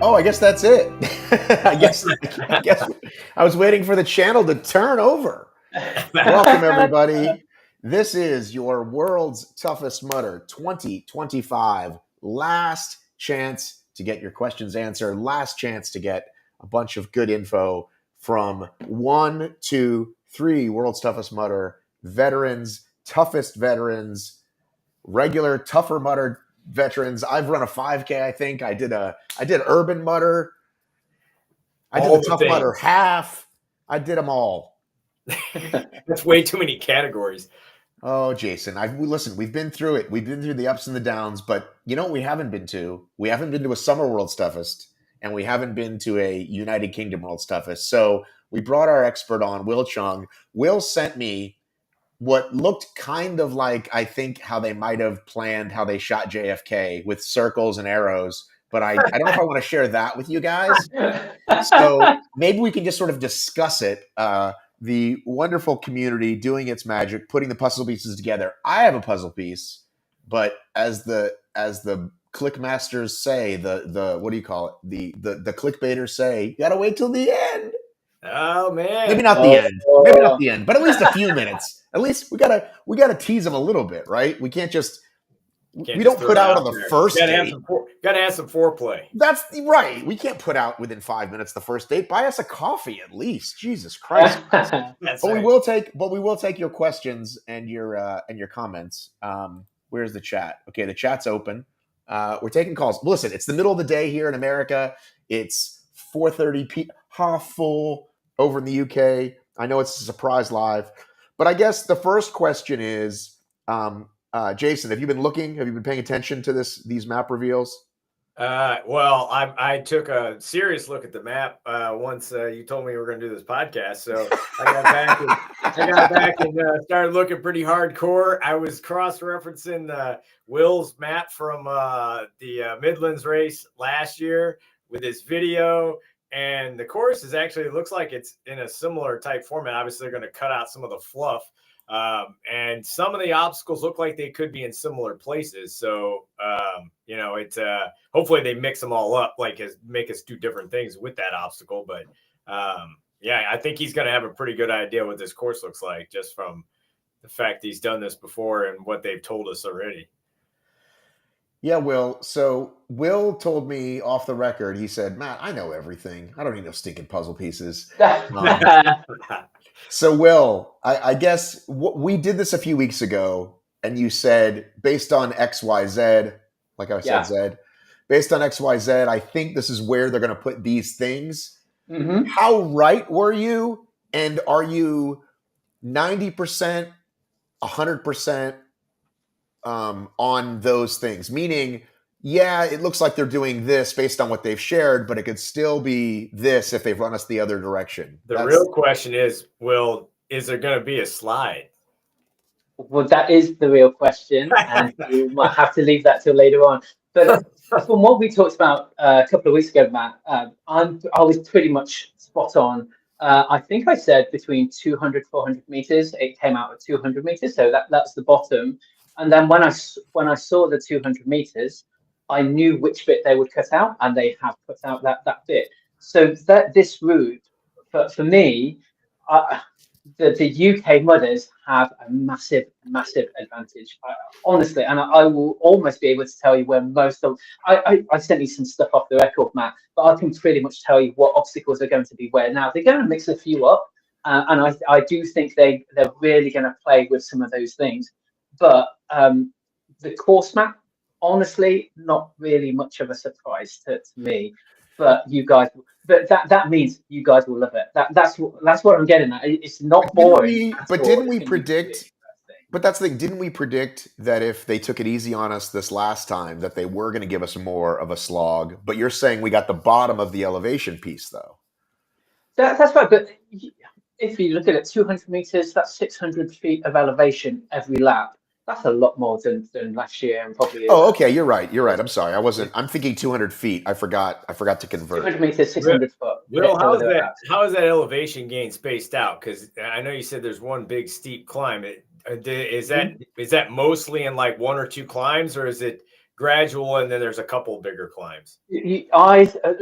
Oh, I guess that's it. I guess I was waiting for the channel to turn over. Welcome, everybody. This is your world's toughest mutter 2025. Last chance to get your questions answered. Last chance to get a bunch of good info from 1, 2, 3 world's toughest mutter veterans, toughest veterans, regular tougher mutter veterans. I've run a 5K. I think I did urban mutter. I did the tough mutter half. I did them all. That's way too many categories. Oh, Jason, listen. We've been through it. We've been through the ups and the downs. But you know what we haven't been to? We haven't been to a Summer World's Toughest, and we haven't been to a United Kingdom World's Toughest. So we brought our expert on, Will Chung. Will sent me what looked kind of like, I think, how they might have planned how they shot JFK with circles and arrows. But I don't know if I want to share that with you guys. So maybe we can just sort of discuss it. The wonderful community doing its magic, putting the puzzle pieces together. I have a puzzle piece, but as the click masters say, the what do you call it? The clickbaiters say, you gotta wait till the end. Oh man. Maybe not the end. Maybe not the end, but at least a few minutes. At least we gotta tease them a little bit, right? We can't just we don't put out on the first date. Gotta have some foreplay. That's right. We can't put out within 5 minutes the first date. Buy us a coffee at least. Jesus Christ. We will take your questions and your comments. Where's the chat? Okay, the chat's open. We're taking calls. Listen, it's the middle of the day here in America. It's 4:30 p.m. half full over in the UK. I know it's a surprise live, but I guess the first question is, Jason, have you been looking? Have you been paying attention to these map reveals? Well, I took a serious look at the map once you told me we were going to do this podcast. So I got back and started looking pretty hardcore. I was cross-referencing Will's map from the Midlands race last year with his video. And the course is actually, it looks like it's in a similar type format. Obviously, they're going to cut out some of the fluff. And some of the obstacles look like they could be in similar places. So, it's hopefully they mix them all up, make us do different things with that obstacle. But I think he's going to have a pretty good idea what this course looks like just from the fact he's done this before and what they've told us already. Yeah, Will. So Will told me off the record, he said, Matt, I know everything. I don't need no stinking puzzle pieces. So, Will, I guess we did this a few weeks ago, and you said, based on XYZ, like I said, Z, based on XYZ, I think this is where they're going to put these things. Mm-hmm. How right were you? And are you 90%, 100% on those things? Meaning, yeah, it looks like they're doing this based on what they've shared, but it could still be this if they've run us the other direction. The real question is, Will, is there going to be a slide? Well, that is the real question, and we might have to leave that till later on. But from what we talked about a couple of weeks ago, Matt, I was pretty much spot on. I think I said between 200, 400 meters. It came out at 200 meters, so that's the bottom. And then when I saw the 200 meters, I knew which bit they would cut out, and they have cut out that bit. So this route, for me, the UK mudders have a massive advantage, honestly. And I will almost be able to tell you where most of I sent you some stuff off the record, Matt, but I can pretty much tell you what obstacles are going to be where. Now they're going to mix a few up, and I do think they're really going to play with some of those things. But the course map, honestly, not really much of a surprise to me. But that means you guys will love it. That's what I'm getting at. It's not boring. Didn't we predict? But that's the thing. Didn't we predict that if they took it easy on us this last time, that they were going to give us more of a slog? But you're saying we got the bottom of the elevation piece, though. That's right. But if you look at it, 200 meters, that's 600 feet of elevation every lap. That's a lot more than last year, and probably. Oh, okay. You're right. I'm sorry. I'm thinking 200 feet. I forgot to convert. 200 meters, 600 foot. Will, how is that elevation gain spaced out? Because I know you said there's one big steep climb. Is that mostly in like one or two climbs, or is it gradual, and then there's a couple bigger climbs.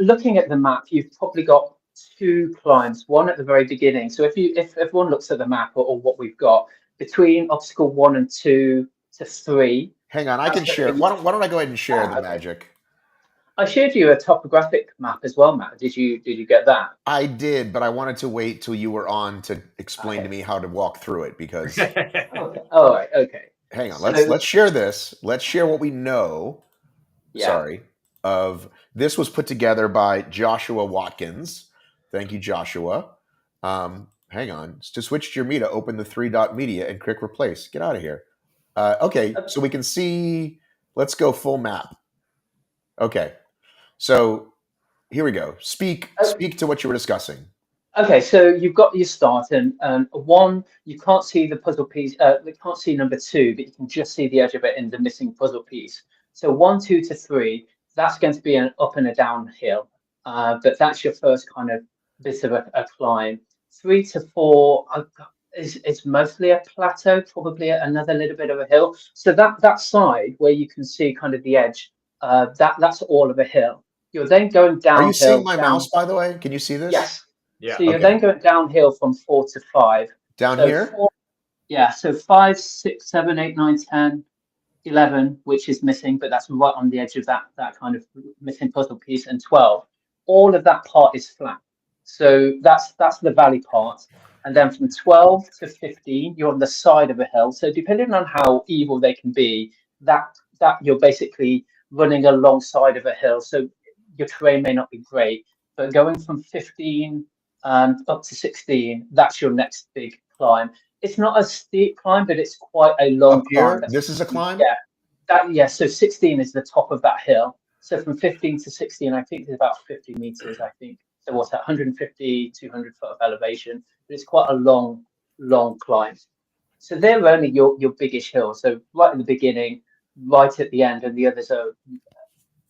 Looking at the map, you've probably got 2 climbs. One at the very beginning. So if everyone looks at the map or what we've got between obstacle 1 and 2 to 3. Hang on, I can share. Why don't I go ahead and share the magic? I shared you a topographic map as well, Matt. Did you get that? I did, but I wanted to wait till you were on to explain to me how to walk through it because. Okay. All right. Okay. Hang on. Let's share this. Let's share what we know. Yeah. Sorry. This was put together by Joshua Watkins. Thank you, Joshua. Hang on. To switch to your Media, open the 3-dot media and click replace. Get out of here. Okay, so we can see. Let's go full map. Okay. So here we go. Speak to what you were discussing. Okay, so you've got your start, and 1, you can't see the puzzle piece. You can't see number 2, but you can just see the edge of it in the missing puzzle piece. So 1, 2 to 3, that's going to be an up and a downhill. But that's your first kind of bit of a climb. 3 to 4 is mostly a plateau, probably another little bit of a hill. So that side where you can see kind of the edge, that's all of a hill. You're then going downhill. Are you seeing my mouse, by the way? Can you see this? Yes. Yeah. So you're then going downhill from 4 to 5. Down here? 4, yeah. So 5, 6, 7, 8, 9, 10, 11, which is missing, but that's right on the edge of that kind of missing puzzle piece, and 12. All of that part is flat. So that's the valley part. And then from 12 to 15, you're on the side of a hill. So depending on how evil they can be, that you're basically running alongside of a hill. So your terrain may not be great, but going from 15 up to 16, that's your next big climb. It's not a steep climb, but it's quite a long climb. This is a climb? Yeah. So 16 is the top of that hill. So from 15 to 16, I think it's about 50 meters, I think. So what's that, 150, 200 foot of elevation? But it's quite a long climb. So they're only your biggest hills. So right at the beginning, right at the end, and the others are,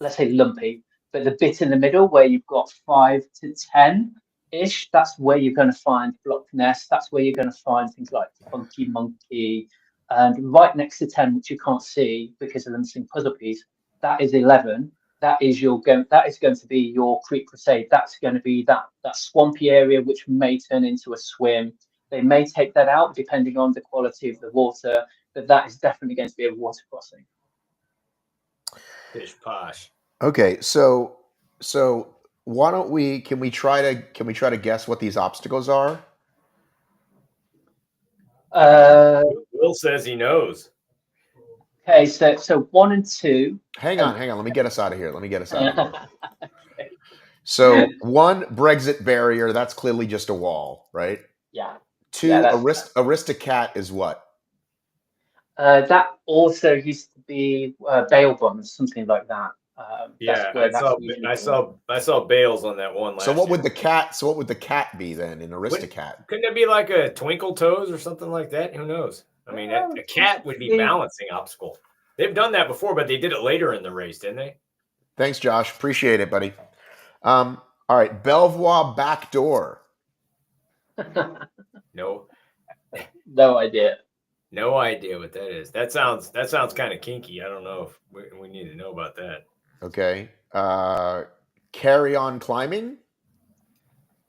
let's say, lumpy. But the bit in the middle where you've got 5 to 10-ish, that's where you're going to find Block Nest. That's where you're going to find things like Funky Monkey. And right next to 10, which you can't see because of the missing puzzle piece, that is 11. That is going to be your Creek Crusade. That's going to be that swampy area, which may turn into a swim. They may take that out depending on the quality of the water, but that is definitely going to be a water crossing. Pish posh. Okay, so why don't we? Can we try to guess what these obstacles are? Will says he knows. Okay, so 1 and 2. Hang on. Let me get us out of here. Okay. So 1, Brexit barrier. That's clearly just a wall, right? Yeah. 2, Aristocat is what? That also used to be bail bonds, something like that. I saw bales on that one. So what would the cat be then in Aristocat? Couldn't it be like a Twinkle Toes or something like that? Who knows? I mean, a cat would be balancing obstacle. They've done that before, but they did it later in the race, didn't they? Thanks, Josh. Appreciate it, buddy. All right, Belvoir back door. No idea. No idea what that is. That sounds kind of kinky. I don't know if we need to know about that. Okay. Carry on climbing.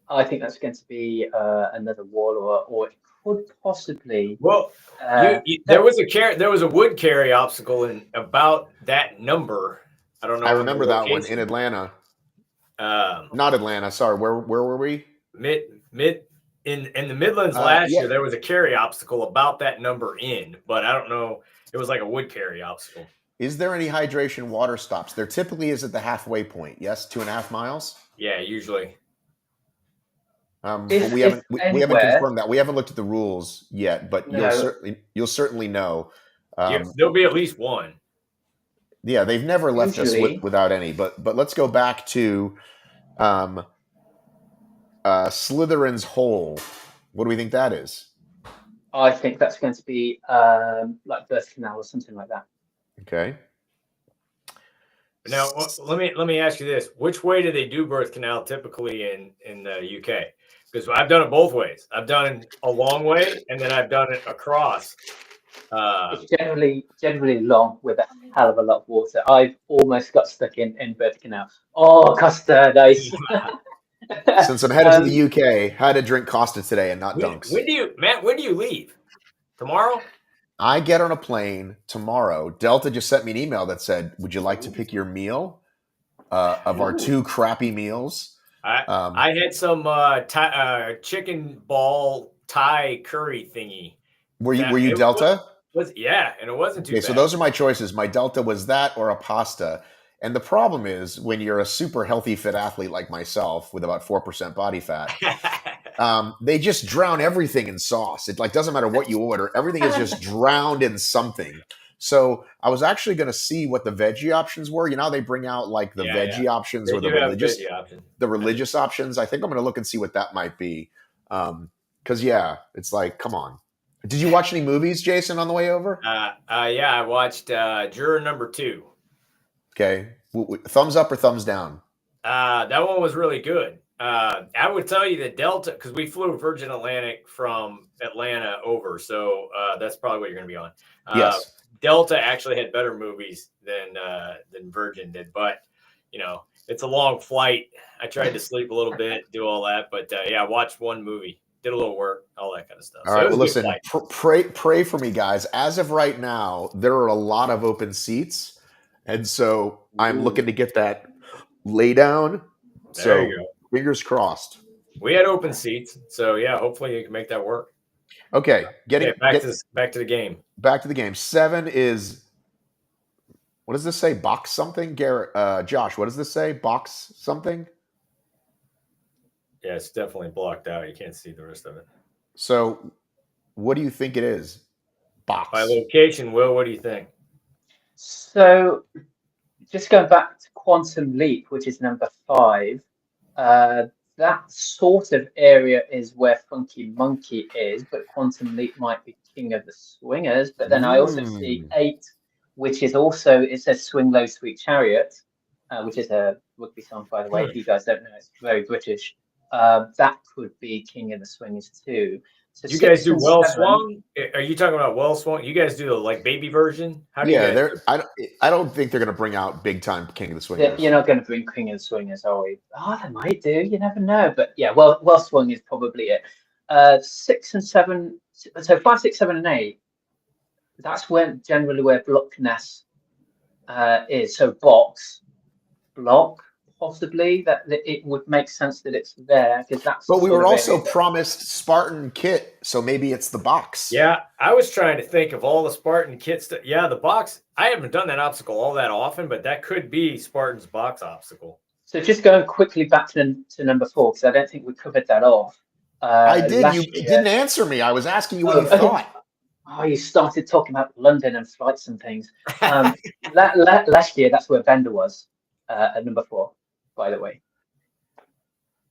I think that's going to be another wall, or it could possibly. Well, there was a wood carry obstacle in about that number. I don't know. I remember that one in Atlanta. Not Atlanta. Sorry. Where were we? Mid in the Midlands last year. There was a carry obstacle about that number but I don't know. It was like a wood carry obstacle. Is there any hydration water stops? There typically is at the halfway point. Yes, 2.5 miles. Yeah, usually. We haven't confirmed that. We haven't looked at the rules yet, but you'll certainly know. There'll be at least one. Yeah, they've never left us without any. But let's go back to Slytherin's Hole. What do we think that is? I think that's going to be like Birth Canal or something like that. Okay. Now let me ask you this: which way do they do Birth Canal typically in the UK? Because I've done it both ways. I've done it a long way, and then I've done it across. It's generally long with a hell of a lot of water. I've almost got stuck in Birth Canal. Oh, Costa, nice. Since I'm headed to the UK, how to drink Costa today and not Dunks. When do you leave? Tomorrow? I get on a plane tomorrow. Delta just sent me an email that said, "Would you like to pick your meal of our 2 crappy meals?" I had some chicken ball Thai curry thingy. Were you Delta? And it wasn't too bad. So those are my choices. My Delta was that or a pasta. And the problem is when you're a super healthy, fit athlete like myself with about 4% body fat, they just drown everything in sauce. It doesn't matter what you order. Everything is just drowned in something. So I was actually going to see what the veggie options were. You know, they bring out like the veggie options or the religious options. I think I'm going to look and see what that might be. Because it's like, come on. Did you watch any movies, Jason, on the way over? I watched Juror Number 2. Okay. Thumbs up or thumbs down? That one was really good. I would tell you that Delta, because we flew Virgin Atlantic from Atlanta over, so that's probably what you're going to be on. Yes. Delta actually had better movies than Virgin did, but it's a long flight. I tried to sleep a little bit, do all that, but I watched one movie, did a little work, all that kind of stuff. All right. Well, listen, pray for me, guys. As of right now, there are a lot of open seats. And so I'm looking to get that lay down. There you go. Fingers crossed. We had open seats. So, hopefully you can make that work. Okay. Back to the game. Back to the game. 7 is, what does this say? Box something? Garrett, Josh, what does this say? Box something? Yeah, it's definitely blocked out. You can't see the rest of it. So what do you think it is? Box. By location, Will, what do you think? So, just going back to Quantum Leap, which is number 5, that sort of area is where Funky Monkey is, but Quantum Leap might be King of the Swingers. But then I also see 8, which is also, it says Swing Low, Sweet Chariot, which is a rugby song, by the way. If you guys don't know, it's very British. That could be King of the Swingers too. So you guys do Well Swung? Are you talking about Well Swung? You guys do the like baby version? How do you guys I don't think they're going to bring out big time King of the Swingers. You're not going to bring King of the Swingers, are we? Oh, they might do. You never know. But Well Swung is probably it. 6 and 7. So 5, 6, 7, and 8. That's generally where Block Ness is. So block. Possibly that it would make sense that it's there because that's. But we were also promised Spartan kit, so maybe it's the box. Yeah, I was trying to think of all the Spartan kits. The box. I haven't done that obstacle all that often, but that could be Spartan's box obstacle. So just going quickly back to number 4 because I don't think we covered that off. I did. You didn't answer me. I was asking you what you thought. Oh, you started talking about London and flights and things. Last year, that's where Bender was at number 4. By the way,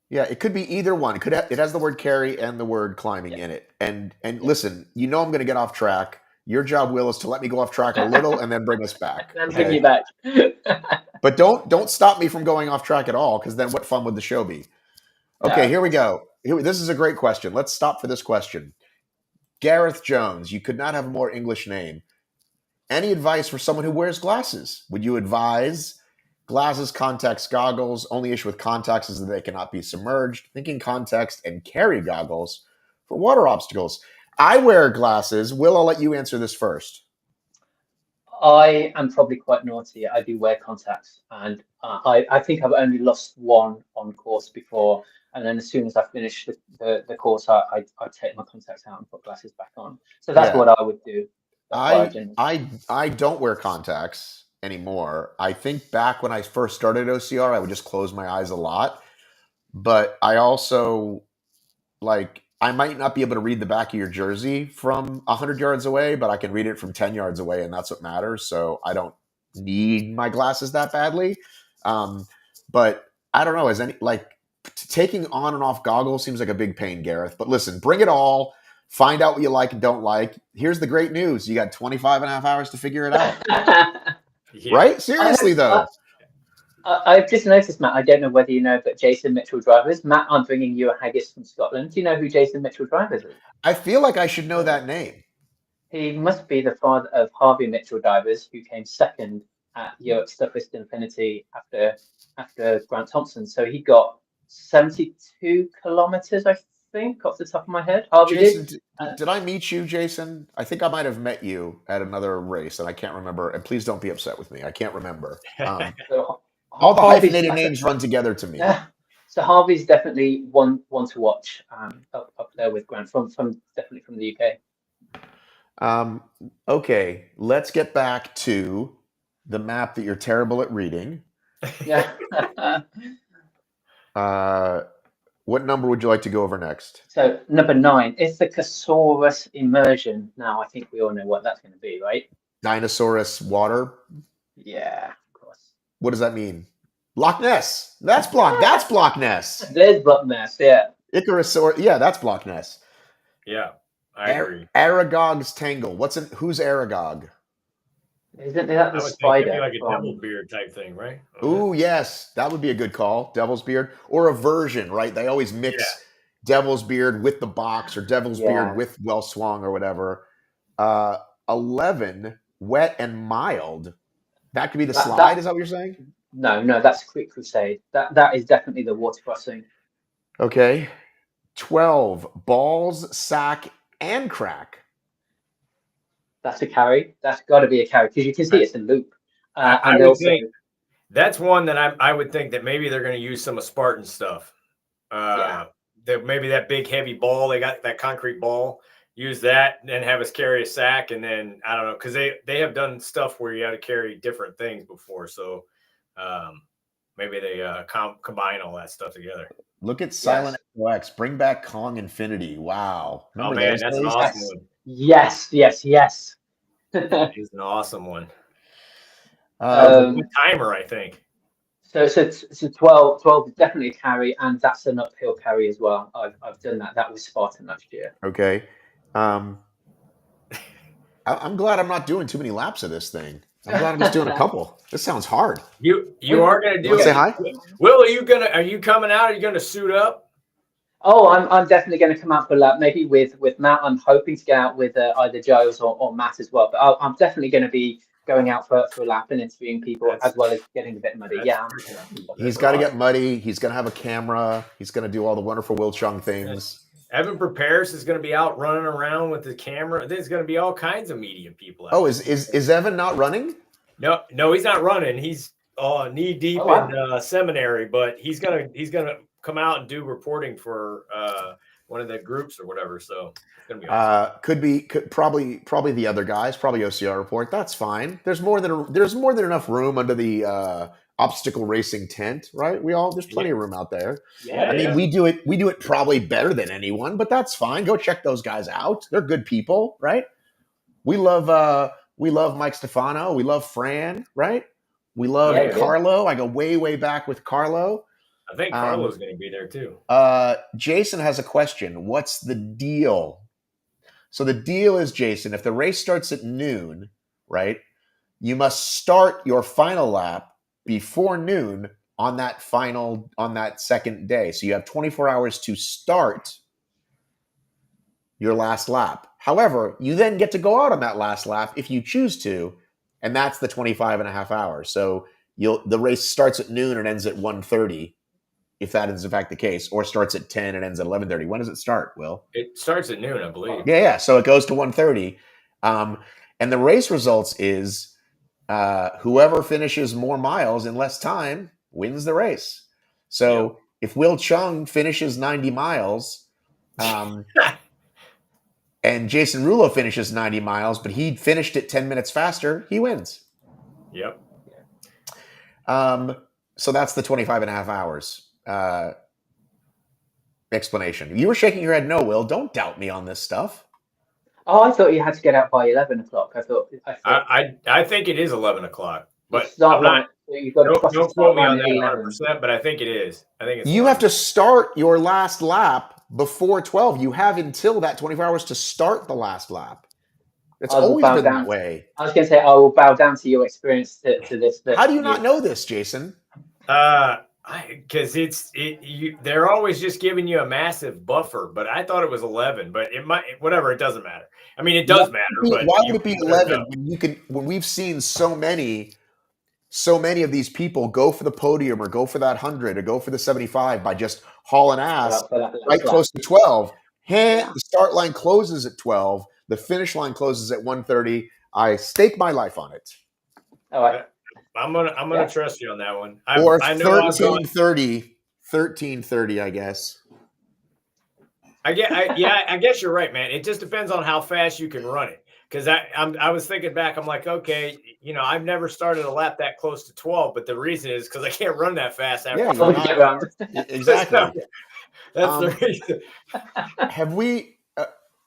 yeah, it could be either one. It has the word carry and the word climbing in it. And listen, I'm going to get off track. Your job, Will, is to let me go off track a little and then bring us back. Then bring you back. But don't stop me from going off track at all, because then what fun would the show be? Okay, Here we go. This is a great question. Let's stop for this question. Gareth Jones, you could not have a more English name. Any advice for someone who wears glasses? Would you advise glasses, contacts, goggles? Only issue with contacts is that they cannot be submerged. Thinking context and carry goggles for water obstacles. I wear glasses. Will, I'll let you answer this first. I am probably quite naughty. I do wear contacts, and I think I've only lost one on course before. And then as soon as I finish the course, I take my contacts out and put glasses back on. So that's what I would do. I don't wear contacts anymore. I think back when I first started OCR, I would just close my eyes a lot. But I also, I might not be able to read the back of your jersey from 100 yards away, but I can read it from 10 yards away, and that's what matters. So I don't need my glasses that badly. But I don't know, taking on and off goggles seems like a big pain, Gareth. But listen, bring it all. Find out what you like and don't like. Here's the great news. You got 25 and a half hours to figure it out. Yeah. Right? Seriously, though. I've just noticed, Matt, I don't know whether you know, but Jason Mitchell-Driver is. Matt, I'm bringing you a haggis from Scotland. Do you know who Jason Mitchell-Driver is? I feel like I should know that name. He must be the father of Harvey Mitchell Divers, who came second at Europe's toughest Infinity after Grant Thompson. So he got 72 kilometers, I think, off the top of my head. Harvey Jason, did. did I meet you, Jason? I think I might have met you at another race, and I can't remember. And please don't be upset with me. I can't remember. So All the Harvey's, hyphenated names run together to me. yeah. So Harvey's definitely one to watch up there with Grant from definitely from the UK. Okay, let's get back to the map that you're terrible at reading. Yeah. What number would you like to go over next? So number 9 is the Casaurus immersion. Now I think we all know what that's going to be, right? Dinosaurus water. Yeah, of course. What does that mean? Loch Ness. That's Block Ness. There's Block Ness. Yeah. Icarosaurus. Yeah, that's Block Ness. Yeah, I agree. Aragog's Tangle. Who's Aragog? Isn't that the I would spider? think it'd be like a devil beard type thing, right? Ooh, yes, that would be a good call. Devil's beard or a version, right? They always mix Devil's beard with the box or Devil's beard with Well Swung or whatever. 11, wet and mild. That could be the slide. Is that what you're saying? No, that's Quick Crusade. That is definitely the water crossing. Okay. 12, balls, sack, and crack. That's a carry. That's got to be a carry because you can see it's a loop. I would think that's one that I would think that maybe they're going to use some of Spartan stuff. That maybe that big heavy ball, they got that concrete ball, use that and then have us carry a sack. And then I don't know, because they have done stuff where you had to carry different things before. So maybe they combine all that stuff together. Look at Silent X. Bring back Kong Infinity. Wow. Remember man, that's an awesome one. Yes. That is an awesome one. Timer, I think. So 12 is definitely a carry, and that's an uphill carry as well. I've done that. That was Spartan last year. Okay. I'm glad I'm not doing too many laps of this thing. I'm glad I'm just doing a couple. This sounds hard. You are going to do it. Say hi. Will, are you coming out? Are you going to suit up? Oh, I'm definitely going to come out for a lap. Maybe with Matt. I'm hoping to get out with either Joe's or Matt as well. But I'm definitely going to be going out for a lap and interviewing people as well as getting a bit muddy. Yeah. He's got to get muddy. He's going to have a camera. He's going to do all the wonderful Will Chung things. Evan Prepares is going to be out running around with the camera. There's going to be all kinds of media people out there. Is Evan not running? No, he's not running. He's knee deep in seminary, but he's gonna come out and do reporting for one of the groups or whatever. So it's gonna be awesome. Probably the other guys, probably OCR report. That's fine. There's more than enough room under the obstacle racing tent, right? There's plenty of room out there. I mean, we do it probably better than anyone, but that's fine. Go check those guys out. They're good people, right? We love Mike Stefano. We love Fran, right? We love Carlo. I go way back with Carlo. I think Carlo's going to be there too. Jason has a question. What's the deal? So the deal is, Jason, if the race starts at noon, right, you must start your final lap before noon on that second day. So you have 24 hours to start your last lap. However, you then get to go out on that last lap if you choose to, and that's the 25 and a half hours. So the race starts at noon and ends at 1:30, if that is in fact the case, or starts at 10 and ends at 11:30. When does it start, Will? It starts at noon, I believe. Yeah. So it goes to 1:30. And the race results is whoever finishes more miles in less time wins the race. So if Will Chung finishes 90 miles, and Jason Rulo finishes 90 miles, but he finished it 10 minutes faster, he wins. Yep. So that's the 25 and a half hours explanation. You were shaking your head no, Will. Don't doubt me on this stuff. Oh, I thought you had to get out by 11 o'clock. I think it is 11 o'clock. But you've got to don't quote me on that 100%, but I think it is. I think it's. You have to start your last lap before 12. You have until that 24 hours to start the last lap. It's always been that way. I was going to say, I will bow down to your experience to this. How do you not know this, Jason? I Because they're always just giving you a massive buffer, but I thought it was 11. But it might, whatever. It doesn't matter. I mean, it does matter. But why would it be 11 when we've seen so many of these people go for the podium or go for that 100 or go for the 75 by just hauling ass right close to 12. The start line closes at 12. The finish line closes at 1:30. I stake my life on it. All right. I'm gonna trust you on that one. Or 13:30, I guess. I guess you're right, man. It just depends on how fast you can run it. Because I was thinking back, I'm like, okay, I've never started a lap that close to 12, but the reason is because I can't run that fast after. Exactly. That's the reason. Have we?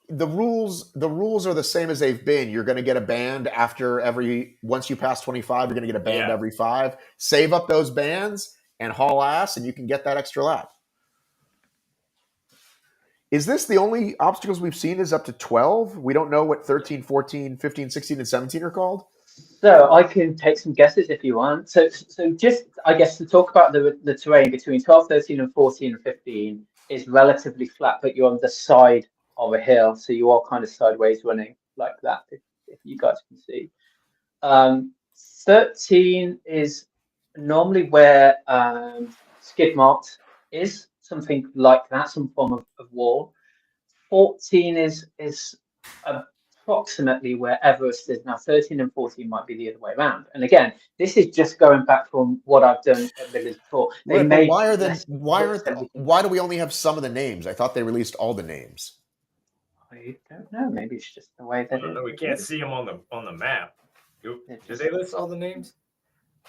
The rules are the same as they've been. You're going to get a band once you pass 25, you're going to get a band every 5. Save up those bands and haul ass, and you can get that extra lap. Is this the only obstacles we've seen is up to 12? We don't know what 13, 14, 15, 16, and 17 are called? So I can take some guesses if you want. So just, I guess, to talk about the terrain between 12, 13, and 14 and 15 is relatively flat, but you're on the side of a hill. So you are kind of sideways running like that, if you guys can see. 13 is normally where skid marked is. Something like that, some form of wall. 14 is approximately where Everest is now. 13 and 14 might be the other way around. And again, this is just going back from what I've done at Village before. Why do we only have some of the names? I thought they released all the names. I don't know. Maybe it's just the way that we can't see them on the map. Did they list all the names?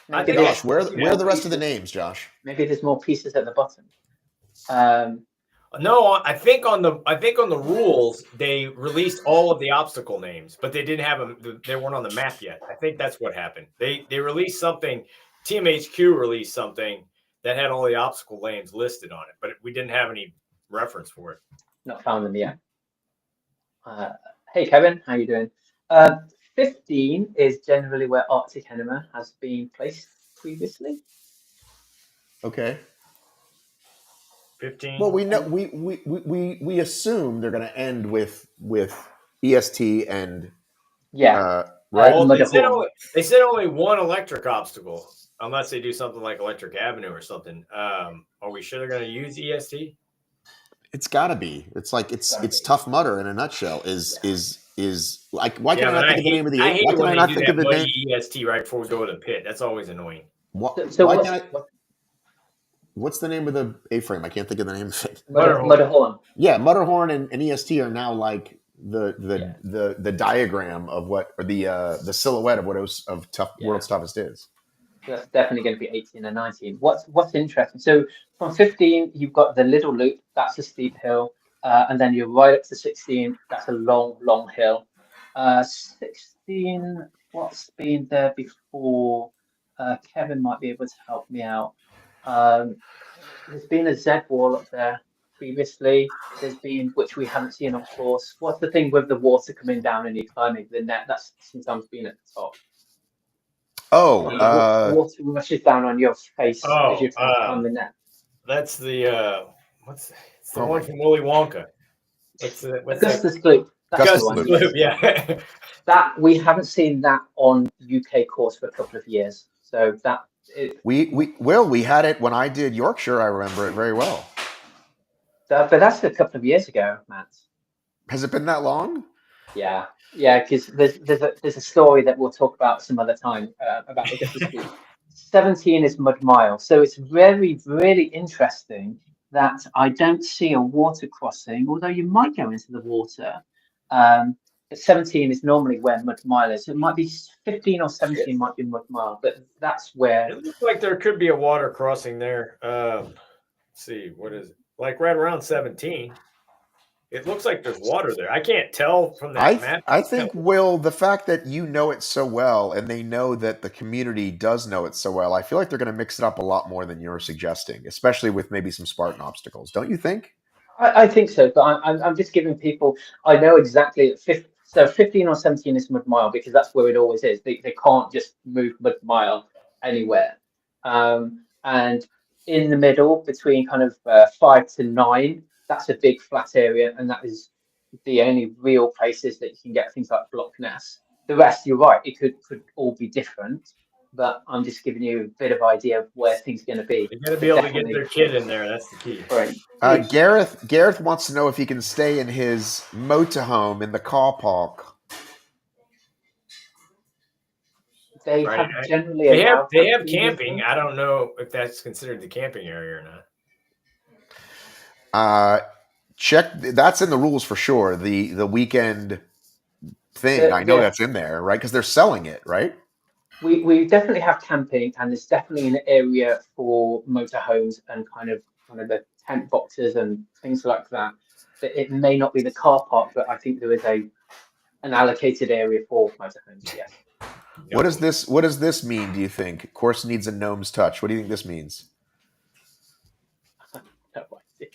Josh, where are the rest of the names, Josh? Maybe there's more pieces at the bottom. No, I think on the rules they released all of the obstacle names, but they didn't have them. They weren't on the map yet. I think that's what happened. They released something. TMHQ released something that had all the obstacle names listed on it, but we didn't have any reference for it. Not found them yet. Hey Kevin, how you doing? 15 is generally where Arctic Enema has been placed previously. Okay. 15. Well, we know we assume they're going to end with EST and right. Well, they said only one electric obstacle, unless they do something like Electric Avenue or something. Are we sure they're going to use EST? It's got to be. It's like it's Tough Mudder in a nutshell. Is like why can I not think of the name of the? I hate when they do that muddy EST right before we go to the pit. That's always annoying. What's the name of the A-frame? I can't think of the name of it. Mudderhorn. Yeah, Mudderhorn and EST are now like the diagram of what, or the silhouette of what World's Toughest is. So that's definitely going to be 18 and 19. What's interesting? So from 15, you've got the little loop. That's a steep hill, and then you're right up to 16. That's a long hill. 16. What's been there before? Kevin might be able to help me out. There's been a Z wall up there previously. There's been, which we haven't seen on course. What's the thing with the water coming down and you climbing the net? That's sometimes been at the top. Water rushes down on your face as you're trying to climb the net. That's the it's the one from Willy Wonka. Augustus Gloop. Augustus Gloop, yeah. That we haven't seen that on UK course for a couple of years. So that. We had it when I did Yorkshire. I remember it very well. But that's a couple of years ago, Matt. Has it been that long? Yeah, because there's a story that we'll talk about some other time about Augustus Gloop. 17 is Mud Mile, so it's very, really interesting that I don't see a water crossing, although you might go into the water. But 17 is normally where Mud Mile is. It might be 15 or 17 might be Mud Mile, but that's where it looks like there could be a water crossing there. Let's see, what is it? Like right around 17. It looks like there's water there. I can't tell from that map. I think, Will, the fact that you know it so well and they know that the community does know it so well, I feel like they're going to mix it up a lot more than you're suggesting, especially with maybe some Spartan obstacles. Don't you think? I think so, but I'm just giving people, I know exactly, so 15 or 17 is Mud Mile because that's where it always is. They can't just move Mud Mile anywhere. And in the middle between kind of 5 to 9. That's a big flat area, and that is the only real places that you can get things like Block Ness. The rest, you're right, it could all be different, but I'm just giving you a bit of idea of where things are going to be. They got to be But able to get definitely, their kid in there. That's the key. right. Gareth wants to know if he can stay in his motorhome in the car park. They Right. have generally They have allowed camping. I don't know if that's considered the camping area or not. Check, that's in the rules for sure. The weekend thing, I know that's in there, right? Because they're selling it, right? We definitely have camping, and there's definitely an area for motorhomes and kind of the tent boxes and things like that. But it may not be the car park, but I think there is an allocated area for motorhomes. Yes. What does this mean, do you think? Course needs a gnome's touch. What do you think this means? No idea.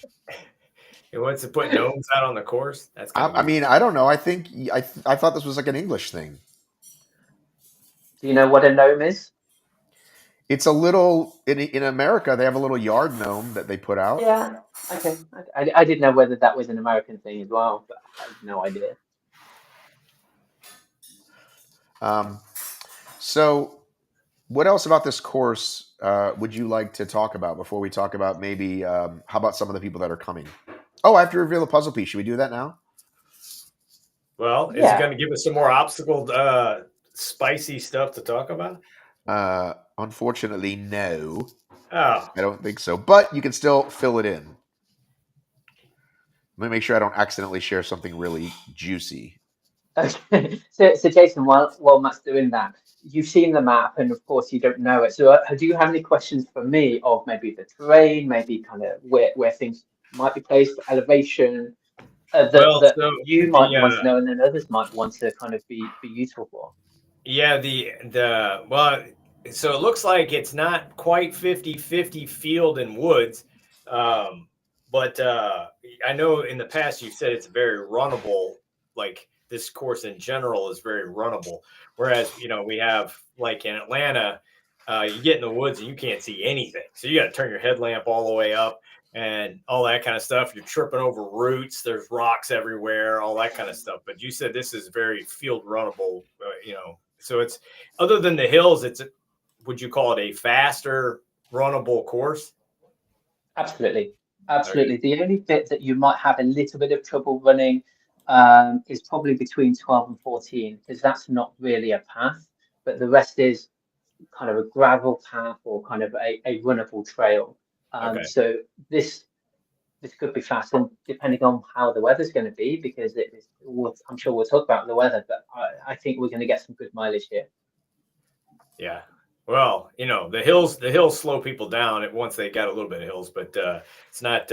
It wants to put gnomes out on the course. That's I mean, I don't know. I think I thought this was like an English thing. Do you know what a gnome is? It's a little in America. They have a little yard gnome that they put out. Yeah. Okay. I didn't know whether that was an American thing as well, but I have no idea. So, what else about this course would you like to talk about before we talk about maybe how about some of the people that are coming? Oh, I have to reveal a puzzle piece. Should we do that now? Well, is it going to give us some more obstacle, spicy stuff to talk about? Unfortunately, no. Oh, I don't think so. But you can still fill it in. Let me make sure I don't accidentally share something really juicy. Okay. So Jason, while Matt's doing that, you've seen the map, and of course you don't know it. So do you have any questions for me of maybe the terrain, maybe kind of where things might be placed, elevation, that you might want to know, and then others might want to kind of be useful for? Yeah, well, so it looks like it's not quite 50-50 field and woods. But I know in the past you've said it's very runnable, like this course in general is very runnable. Whereas, we have like in Atlanta, you get in the woods and you can't see anything. So you got to turn your headlamp all the way up and all that kind of stuff. You're tripping over roots. There's rocks everywhere, all that kind of stuff. But you said this is very field runnable, so it's, other than the hills, would you call it a faster runnable course? Absolutely. Okay. The only bit that you might have a little bit of trouble running is probably between 12 and 14, because that's not really a path, but the rest is kind of a gravel path or kind of a runnable trail. So this could be fast, and depending on how the weather's going to be, because I'm sure we'll talk about the weather, but I think we're going to get some good mileage here. Yeah. Well, the hills slow people down once they got a little bit of hills, but it's not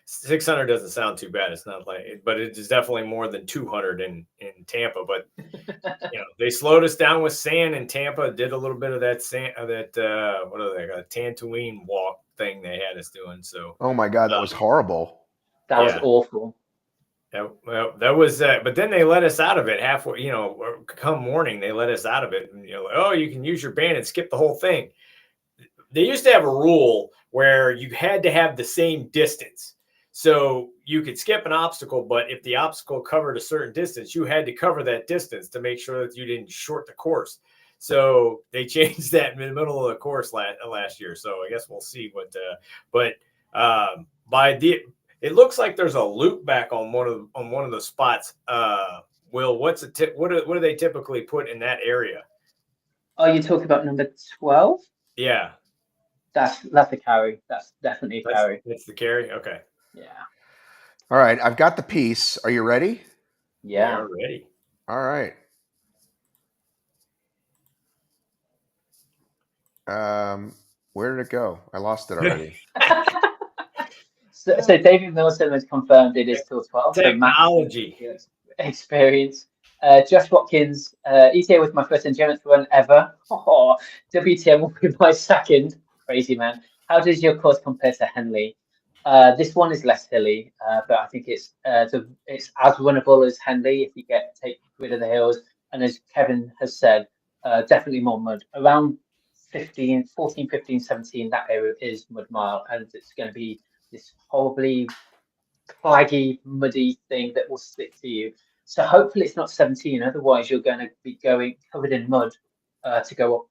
600 doesn't sound too bad. It's not like, but it is definitely more than 200 in Tampa. But they slowed us down with sand in Tampa. Did a little bit of that sand, what are they, a Tatooine walk thing they had us doing. So, oh my God, that was horrible. That was awful. Well, that was, but then they let us out of it halfway, come morning, they let us out of it. And, like, oh, you can use your band and skip the whole thing. They used to have a rule where you had to have the same distance. So you could skip an obstacle, but if the obstacle covered a certain distance, you had to cover that distance to make sure that you didn't short the course. So they changed that in the middle of the course last year. So I guess we'll see it looks like there's a loop back on one of the spots. Will, what's a tip? What do they typically put in that area? Oh, you talking about number 12? Yeah, that's a carry. That's definitely a carry. It's the carry. Okay. Yeah. All right, I've got the piece. Are you ready? Yeah. We are ready. All right. Where did it go? I lost it already. So David Milson has confirmed it is till 12. Technology. So experience. Josh Watkins, ETA was my first endurance run ever. Oh, WTM will be my second. Crazy man. How does your course compare to Henley? This one is less hilly, but I think it's as runnable as Henley if you take rid of the hills. And as Kevin has said, definitely more mud. Around 15, 14, 15, 17, that area is mud mile, and it's going to be this horribly claggy, muddy thing that will stick to you. So hopefully it's not 17. Otherwise, you're going to be going covered in mud to go up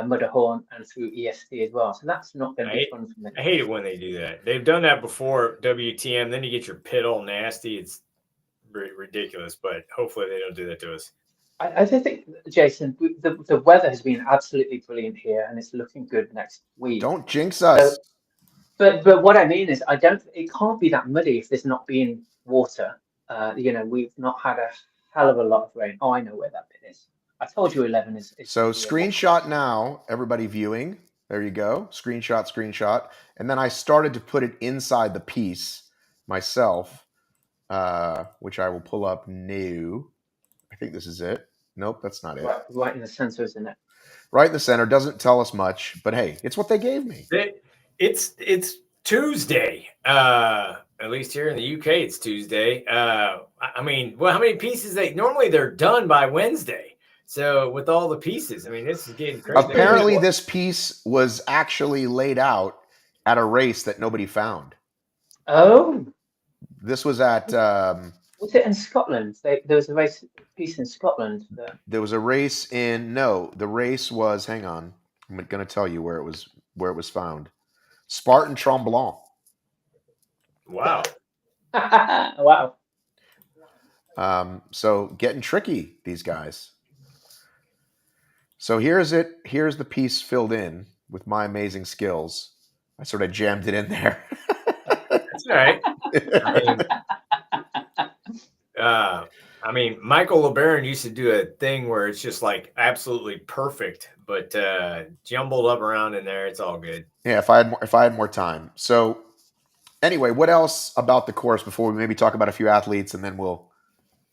Mudderhorn and through EST as well. So that's not going to be fun for me. I hate it when they do that. They've done that before, WTM. Then you get your pit all nasty. It's ridiculous, but hopefully they don't do that to us. I think, Jason, the weather has been absolutely brilliant here, and it's looking good next week. Don't jinx us. But what I mean is, it can't be that muddy if there's not been water. We've not had a hell of a lot of rain. Oh, I know where that bit is. I told you 11 is so screenshot now, everybody viewing. There you go. Screenshot. And then I started to put it inside the piece myself, which I will pull up new. I think this is it. Nope, that's not it. Right in the center, isn't it? Right in the center. Doesn't tell us much, but hey, it's what they gave me. It's Tuesday. At least here in the UK, it's Tuesday. I mean, well, how many pieces normally they're done by Wednesday. So with all the pieces, I mean, this is getting crazy. Apparently, this piece was actually laid out at a race that nobody found. Oh, this was at. Was it in Scotland? There was a piece in Scotland. There was a race the race was. Hang on, I'm going to tell you where it was found. Spartan Tremblant. Wow. Wow. So getting tricky, these guys. So here's it. Here's the piece filled in with my amazing skills. I sort of jammed it in there. That's all right. I mean, Michael LeBaron used to do a thing where it's just like absolutely perfect, but jumbled up around in there. It's all good. Yeah, if I had more time. So anyway, what else about the course before we maybe talk about a few athletes, and then we'll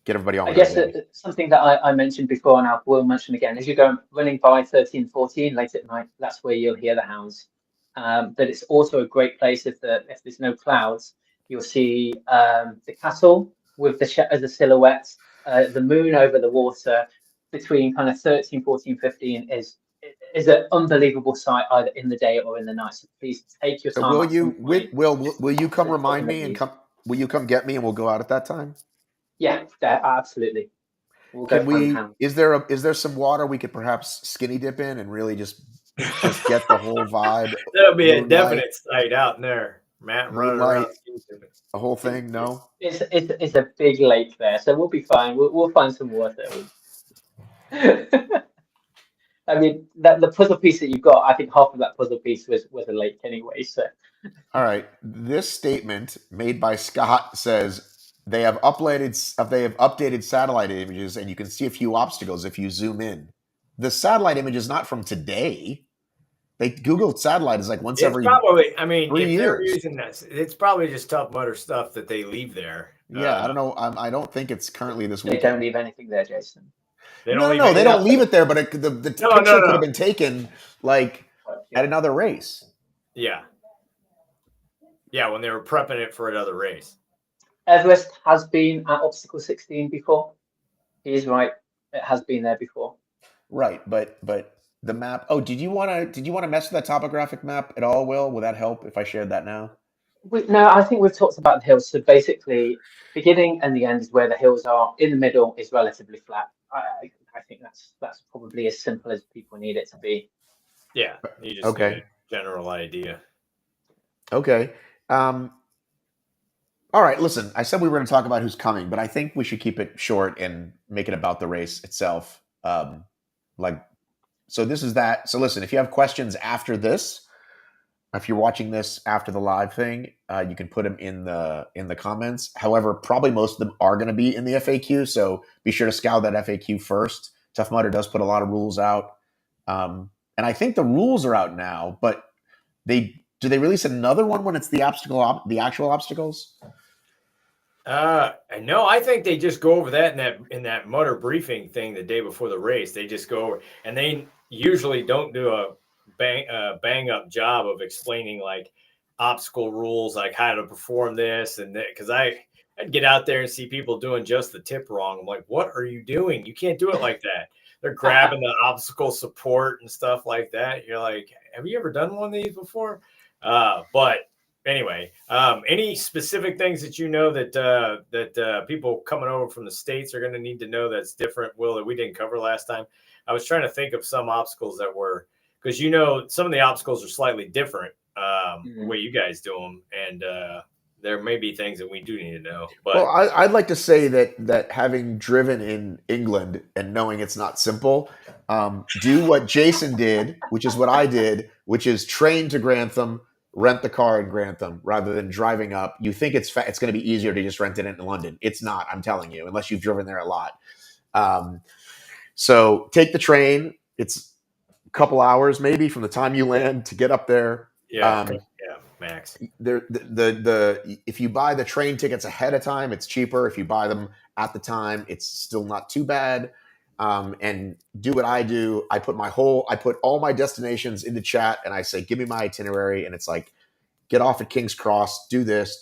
get everybody on. I guess something that I mentioned before, and I will mention again, as you go running by 13, 14 late at night, that's where you'll hear the hounds. But it's also a great place if there's no clouds. You'll see the castle with the silhouette, the moon over the water between kind of 13, 14, 15 is an unbelievable sight either in the day or in the night. So please take your time. So will you come remind me and will you come get me and we'll go out at that time? Yeah, absolutely. We'll go. Is there some water we could perhaps skinny dip in and really just get the whole vibe? That'll be a definite sight out in there. Matt running around. The whole thing, no? It's a big lake there, so we'll be fine. We'll find some water. I mean, the puzzle piece that you've got, I think half of that puzzle piece was a lake anyway. So, all right. This statement made by Scott says they have updated satellite images, and you can see a few obstacles if you zoom in. The satellite image is not from today. They Googled satellite is like once every 3 years. They're using this, it's probably just Tough Mudder stuff that they leave there. Yeah, I don't know. I don't think it's currently this week. They don't leave anything there, Jason. They don't leave it there, but the picture could have been taken like at another race. Yeah. Yeah, when they were prepping it for another race. Everest has been at obstacle 16 before. He is right. It has been there before. Right, but the map. Oh, did you want to mess with that topographic map at all, Will? Will that help if I shared that now? No, I think we've talked about the hills. So basically, beginning and the end is where the hills are. In the middle is relatively flat. I think that's probably as simple as people need it to be. Yeah, you just need a general idea. Okay. All right, listen, I said we were going to talk about who's coming, but I think we should keep it short and make it about the race itself. So this is that. So listen, if you have questions after this, if you're watching this after the live thing, you can put them in the comments. However, probably most of them are going to be in the FAQ, so be sure to scour that FAQ first. Tough Mudder does put a lot of rules out. And I think the rules are out now, but do they release another one when it's the actual obstacles? No, I think they just go over that in that Mudder briefing thing the day before the race. They just go over, and they usually don't do a bang up job of explaining like obstacle rules, like how to perform this and that. Because I'd get out there and see people doing just the tip wrong. I'm like, what are you doing? You can't do it like that. they're grabbing the obstacle support and stuff like that. You're like, have you ever done one of these before? But anyway, any specific things that you know that people coming over from the States are going to need to know that's different, Will, that we didn't cover last time? I was trying to think of some obstacles that were, because some of the obstacles are slightly different the way you guys do them, and there may be things that we do need to know. But well, I'd like to say that having driven in England and knowing it's not simple, do what Jason did, which is what I did, which is train to Grantham, rent the car in Grantham rather than driving up. You think it's going to be easier to just rent it in London. It's not, I'm telling you, unless you've driven there a lot. So take the train. It's a couple hours maybe from the time you land to get up there. Yeah, max. If you buy the train tickets ahead of time, it's cheaper. If you buy them at the time, it's still not too bad. And do what I do. I put all my destinations into chat, and I say, give me my itinerary. And it's like, get off at King's Cross, do this,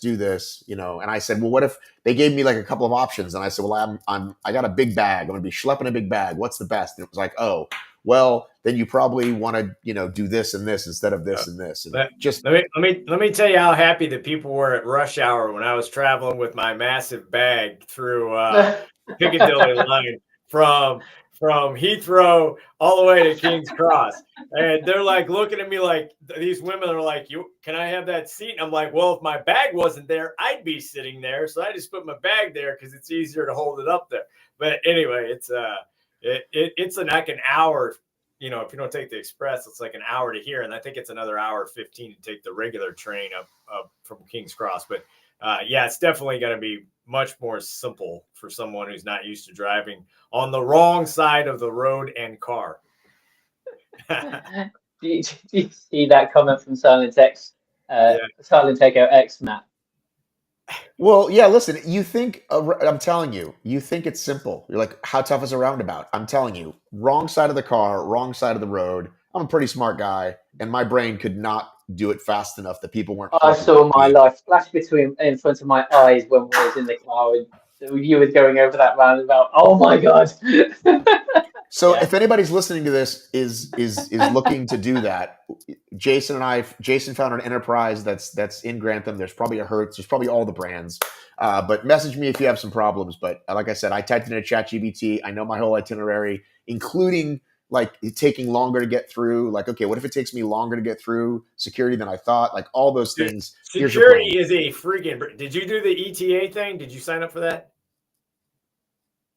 And I said, well, what if they gave me like a couple of options? And I said, well, I got a big bag. I'm going to be schlepping a big bag. What's the best? And it was like, oh, well, then you probably want to, do this and this instead of this and this. And let me tell you how happy the people were at rush hour when I was traveling with my massive bag through Piccadilly line from Heathrow all the way to King's Cross. And they're like looking at me like, these women are like, can I have that seat? And I'm like, well, if my bag wasn't there, I'd be sitting there. So I just put my bag there because it's easier to hold it up there. But anyway, it's like an hour, if you don't take the express, it's like an hour to here. And I think it's another hour 15 to take the regular train up from King's Cross. But yeah, it's definitely going to be much more simple for someone who's not used to driving on the wrong side of the road and car. do you see that comment from Silent X, Silent Takeout X, Matt? Well, yeah, listen, I'm telling you, you think it's simple. You're like, how tough is a roundabout? I'm telling you, wrong side of the car, wrong side of the road. I'm a pretty smart guy, and my brain could not do it fast enough that people weren't. I saw my life flash in front of my eyes when we was in the car and you were going over that roundabout. Oh my God. So if anybody's listening to this is looking to do that, Jason found an enterprise that's in Grantham. There's probably a Hertz. There's probably all the brands. But message me if you have some problems. But like I said, I typed in a ChatGPT. I know my whole itinerary, including like it taking longer to get through. Like, okay, what if it takes me longer to get through security than I thought? Like all those things. Security is a freaking. Did you do the ETA thing? Did you sign up for that?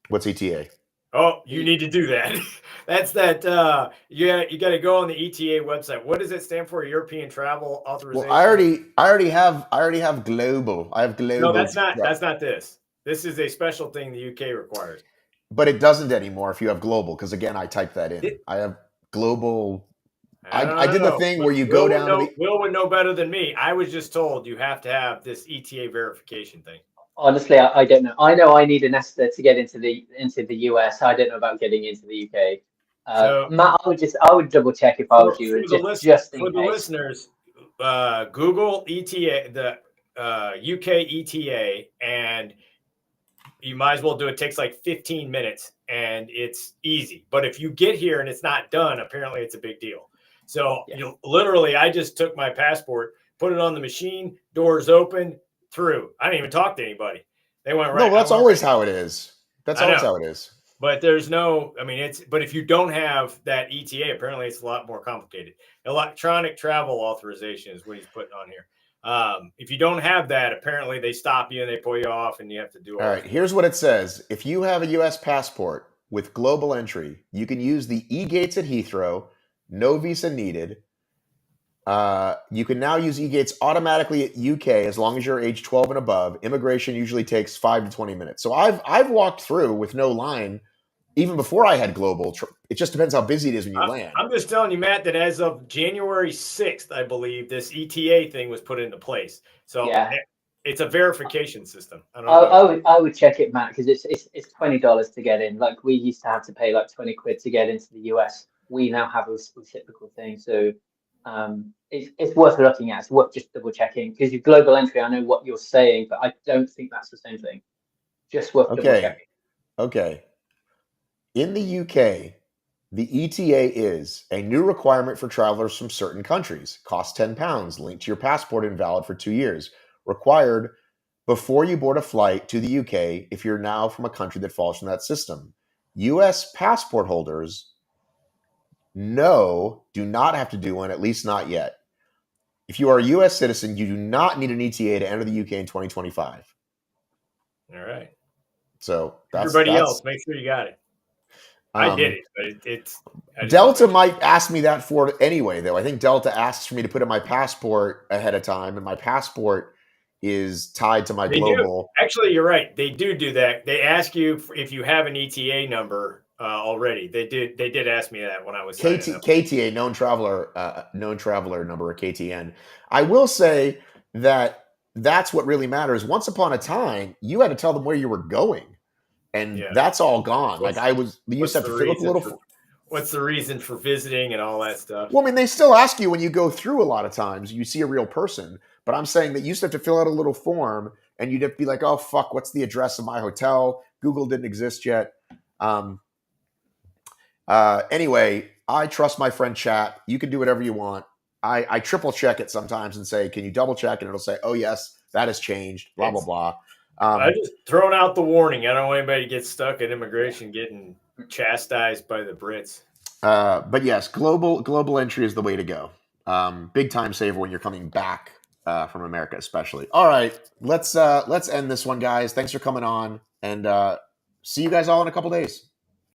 What's ETA? Oh, you need to do that. That's that. You got to go on the ETA website. What does it stand for? European Travel Authorization. Well, I already have global. I have global. No, that's not this. This is a special thing the UK requires. But it doesn't anymore if you have global, because again, I typed that in. I have global. I did the thing where you go down. Will would know better than me. I was just told you have to have this ETA verification thing. Honestly, I don't know. I know I need an ESTA to get into the US. I don't know about getting into the UK. Matt, I would double check if I was you. For the listeners, Google ETA, the UK ETA, and you might as well do it. It takes like 15 minutes and it's easy. But if you get here and it's not done, apparently it's a big deal. So literally, I just took my passport, put it on the machine, doors open, through. I didn't even talk to anybody. They went right. No, that's always how it is. That's always how it is. But there's no, but if you don't have that ETA, apparently it's a lot more complicated. Electronic travel authorization is what he's putting on here. If you don't have that, apparently they stop you and they pull you off and you have to do all right. Here's what it says. If you have a US passport with global entry, you can use the e-gates at Heathrow, no visa needed. You can now use e-gates automatically at UK as long as you're age 12 and above. Immigration usually takes 5 to 20 minutes. So I've walked through with no line even before I had global. It just depends how busy it is when you land. I'm just telling you, Matt, that as of January 6th, I believe this ETA thing was put into place. So it's a verification system. I would check it, Matt, because it's $20 to get in. Like we used to have to pay like 20 quid to get into the US. We now have a reciprocal thing. So it's worth looking at. It's worth just double checking because your global entry, I know what you're saying, but I don't think that's the same thing. Just worth double checking. Okay. In the UK, The ETA is a new requirement for travelers from certain countries. Costs £10, linked to your passport and valid for 2 years. Required before you board a flight to the UK if you're now from a country that falls from that system. US passport holders, no, do not have to do one, at least not yet. If you are a US citizen, you do not need an ETA to enter the UK in 2025. All right. So everybody else, make sure you got it. I did it, but it's Delta might ask me that for it anyway, though. I think Delta asks for me to put in my passport ahead of time, and my passport is tied to my global. Actually, you're right. They do that. They ask you if you have an ETA number already. They did ask me that when I was KTA, known traveler number, or KTN. I will say that that's what really matters. Once upon a time, you had to tell them where you were going. And that's all gone. You used to have to fill up a little. What's the reason for visiting and all that stuff? Well, I mean, they still ask you when you go through a lot of times. You see a real person. But I'm saying that you used to have to fill out a little form and you'd have to be like, oh, fuck, what's the address of my hotel? Google didn't exist yet. Anyway, I trust my friend Chat. You can do whatever you want. I triple check it sometimes and say, can you double check? And it'll say, oh, yes, that has changed, blah, blah, blah. I just thrown out the warning. I don't want anybody to get stuck at immigration getting chastised by the Brits. But yes, global entry is the way to go. Big time saver when you're coming back from America, especially. All right, let's end this one, guys. Thanks for coming on, and see you guys all in a couple days.